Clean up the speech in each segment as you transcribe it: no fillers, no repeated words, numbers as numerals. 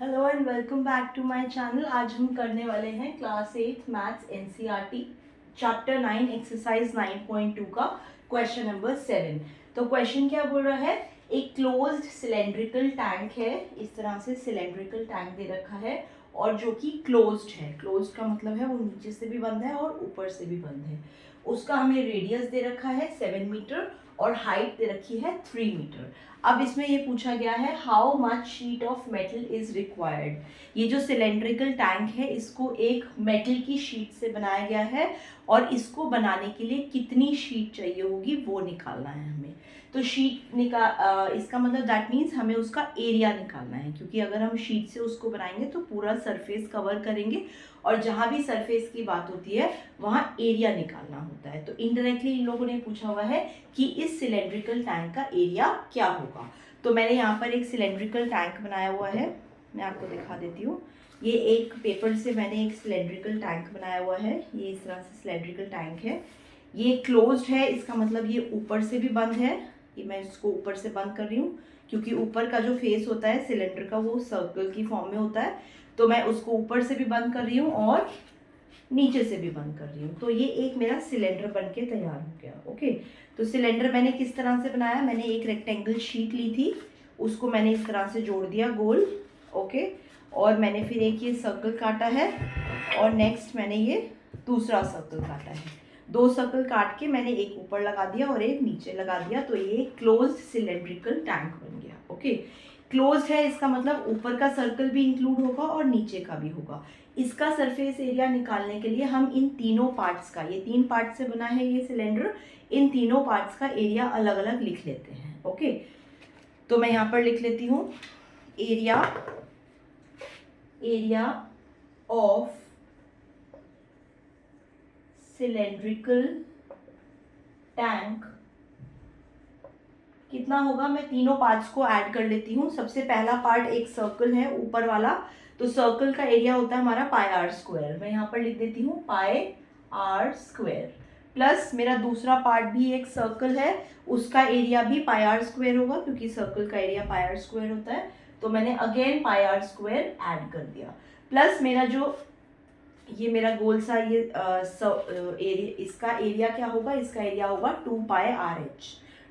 Hello and welcome back to my channel. आज हम करने वाले हैं class 8 maths NCERT chapter 9 exercise 9.2 का क्वेश्चन नंबर 7। तो क्वेश्चन क्या बोल रहा है, एक क्लोज्ड सिलेंड्रिकल टैंक है, इस तरह से सिलेंड्रिकल टैंक दे रखा है और जो कि क्लोज्ड है। क्लोज्ड का मतलब है वो नीचे से भी बंद है और ऊपर से भी बंद है। उसका हमें रेडियस दे रखा है 7 मीटर और हाइट दे रखी है 3 मीटर। अब इसमें ये पूछा गया है how much sheet of metal is required. ये जो सिलेंड्रिकल टैंक है इसको एक मेटल की शीट से बनाया गया है और इसको बनाने के लिए कितनी शीट चाहिए होगी वो निकालना है हमें। तो शीट इसका मतलब दैट मीन्स हमें उसका एरिया निकालना है, क्योंकि अगर हम शीट से उसको बनाएंगे तो पूरा सरफेस कवर करेंगे और जहाँ भी सरफेस की बात होती है वहाँ एरिया निकालना होता है। तो इनडायरेक्टली इन लोगों ने पूछा हुआ है कि इस सिलेंड्रिकल टैंक का एरिया क्या होगा। तो मैंने यहाँ पर एक सिलेंड्रिकल टैंक बनाया हुआ है, मैं आपको दिखा देती हूँ। ये एक पेपर से मैंने एक सिलेंड्रिकल टैंक बनाया हुआ है। ये इस तरह से सिलेंड्रिकल टैंक है, ये क्लोज्ड है, इसका मतलब ये ऊपर से भी बंद है। ये मैं इसको ऊपर से बंद कर रही हूँ क्योंकि ऊपर का जो फेस होता है सिलेंडर का वो सर्कल की फॉर्म में होता है, तो मैं उसको ऊपर से भी बंद कर रही हूँ और नीचे से भी बंद कर रही हूँ। तो ये एक मेरा सिलेंडर बन के तैयार हो गया। ओके, तो सिलेंडर मैंने किस तरह से बनाया, मैंने एक रेक्टेंगल शीट ली थी, उसको मैंने इस तरह से जोड़ दिया गोल। ओके, और मैंने फिर एक ये सर्कल काटा है और नेक्स्ट मैंने ये दूसरा सर्कल काटा है। दो सर्कल काट के मैंने एक ऊपर लगा दिया और एक नीचे लगा दिया, तो ये क्लोज्ड सिलेंड्रिकल टैंक बन गया। ओके, क्लोज है इसका मतलब ऊपर का सर्कल भी इंक्लूड होगा और नीचे का भी होगा। इसका सरफेस एरिया निकालने के लिए हम इन तीनों पार्ट्स का, ये 3 पार्ट से बना है ये सिलेंडर, इन तीनों पार्ट्स का एरिया अलग अलग लिख लेते हैं। ओके, तो मैं यहाँ पर लिख लेती हूँ एरिया ऑफ सिलेंड्रिकल टैंक कितना होगा। मैं तीनों पार्ट्स को ऐड कर लेती हूँ। सबसे पहला पार्ट एक सर्कल है ऊपर वाला, तो सर्कल का एरिया होता है हमारा पाई आर स्क्वायर। मैं यहाँ पर लिख देती हूँ पाई आर स्क्वायर, प्लस मेरा दूसरा पार्ट भी एक सर्कल है, उसका एरिया भी पाई आर स्क्वायर होगा क्योंकि सर्कल का एरिया पाई आर स्क्वायर होता है। तो मैंने again pi r square add कर दिया, प्लस मेरा जो ये मेरा गोल सा ये इसका एरिया क्या होगा, इसका एरिया होगा 2 पाई आर एच।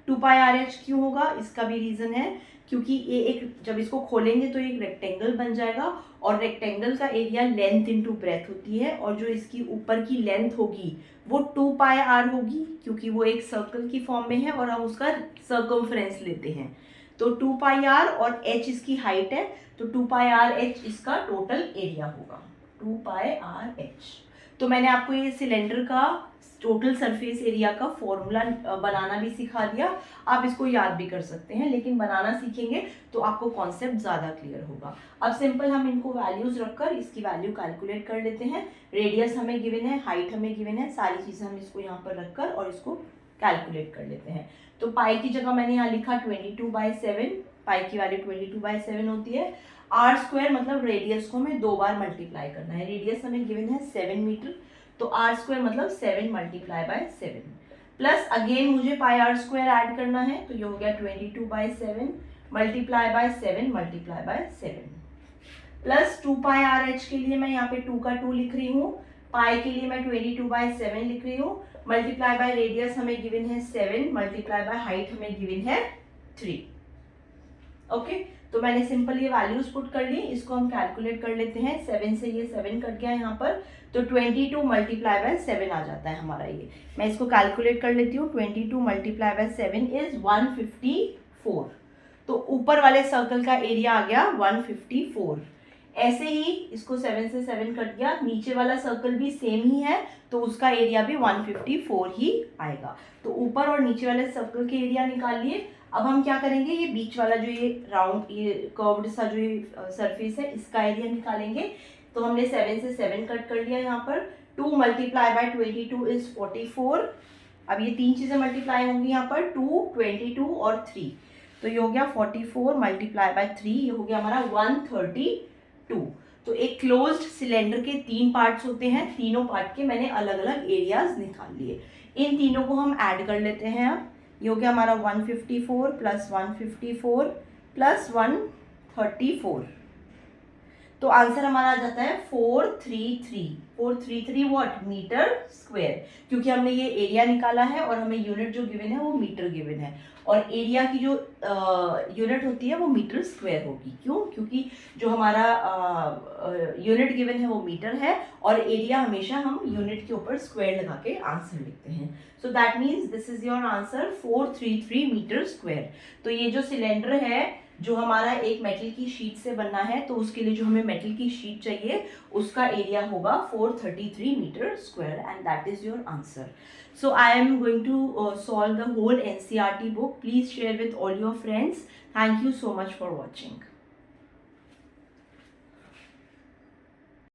2 पाई आर एच क्यों होगा, इसका भी रीज़न है क्योंकि ये एक, जब इसको खोलेंगे तो एक रेक्टेंगल बन जाएगा और रेक्टेंगल का एरिया लेंथ इनटू ब्रेथ होती है, और जो इसकी ऊपर की लेंथ होगी वो 2 पाई आर होगी क्योंकि वो एक सर्कल की फॉर्म में है और हम उसका सर्कमफ्रेंस लेते हैं। तो 2 पाई आर और एच इसकी हाइट है, तो 2 पाई आर एच इसका टोटल एरिया होगा, 2 पाई आर एच। तो मैंने आपको ये सिलेंडर का टोटल सरफेस एरिया का फॉर्मूला बनाना भी सिखा दिया। आप इसको याद भी कर सकते हैं, लेकिन बनाना सीखेंगे तो आपको कॉन्सेप्ट ज़्यादा क्लियर होगा। अब सिंपल हम इनको वैल्यूज़ रखकर इसकी वैल्यू कैलकुलेट कर लेते हैं। रेडियस हमें गिवन है, हाइट हमें गिवन है, सारी चीज़ें हम इसको यहाँ पर रखकर और इसको कैलकुलेट कर लेते हैं। तो पाई की जगह मैंने यहाँ लिखा 22/7, पाई की वैल्यू 22/7 होती है। आर स्क्वायर मतलब रेडियस को हमें 2 बार मल्टीप्लाई करना है। रेडियस हमें गिवन है 7 मीटर, तो आर स्क्वायर मतलब 7 मल्टीप्लाई बाय 7, प्लस अगेन मुझे पाई आर स्क्वायर ऐड करना है, तो ये हो गया 22/7 multiply by 7 multiply by 7, plus 2 pi R H के लिए मैं यहाँ पे 2 का 2 लिख रही हूँ, पाई के लिए मैं 22/7 लिख रही हूँ, मल्टीप्लाई बाय रेडियस हमें गिवन है 7, मल्टीप्लाई बाय हाइट हमें गिवन है 3। ओके, तो मैंने सिंपल ये वैल्यूज पुट कर ली, इसको हम कैलकुलेट कर लेते हैं। 7 से ये 7 कट गया यहाँ पर, तो 22 मल्टीप्लाई बाय 7 आ जाता है हमारा ये। मैं इसको कैलकुलेट कर लेती हूँ, 22 मल्टीप्लाई बाय 7 इज 154। तो ऊपर वाले सर्कल का एरिया आ गया 154। ऐसे ही इसको 7 से 7 कट गया, नीचे वाला सर्कल भी सेम ही है तो उसका एरिया भी 154 ही आएगा। तो ऊपर और नीचे वाले सर्कल के एरिया निकाल लिए। अब हम क्या करेंगे, ये बीच वाला जो ये राउंड, ये कर्व्ड सा जो ये सरफेस है, इसका एरिया निकालेंगे। तो हमने 7 से 7 कट कर लिया यहाँ पर। 2 मल्टीप्लाई बाय 22 इज 44। अब ये 3 चीज़ें मल्टीप्लाई होंगी यहाँ पर, 2, 22 और 3, तो ये हो गया 44 मल्टीप्लाई बाय 3, ये हो गया हमारा 132। तो एक क्लोज्ड सिलेंडर के 3 पार्ट्स होते हैं, तीनों पार्ट के मैंने अलग अलग एरियाज निकाल लिए। इन तीनों को हम ऐड कर लेते हैं। अब ये हो गया हमारा 154 प्लस 154 प्लस 134, तो आंसर हमारा आ जाता है 433 व्हाट मीटर स्क्वायर, क्योंकि हमने ये एरिया निकाला है और हमें यूनिट जो गिवन है वो मीटर गिवन है, और एरिया की जो यूनिट होती है वो मीटर स्क्वायर होगी। क्यों? क्योंकि जो हमारा यूनिट गिवन है वो मीटर है, और एरिया हमेशा हम यूनिट के ऊपर स्क्वायर लगा के आंसर लिखते हैं। So that means this is your answer 433 metre square. तो ये जो सिलेंडर है जो हमारा एक मेटल की शीट से बनना है, तो उसके लिए जो हमें मेटल की शीट चाहिए उसका एरिया होगा 433 metre square, and that is your answer. So I am going to solve the whole NCERT book. Please share with all your friends. Thank you so much for watching.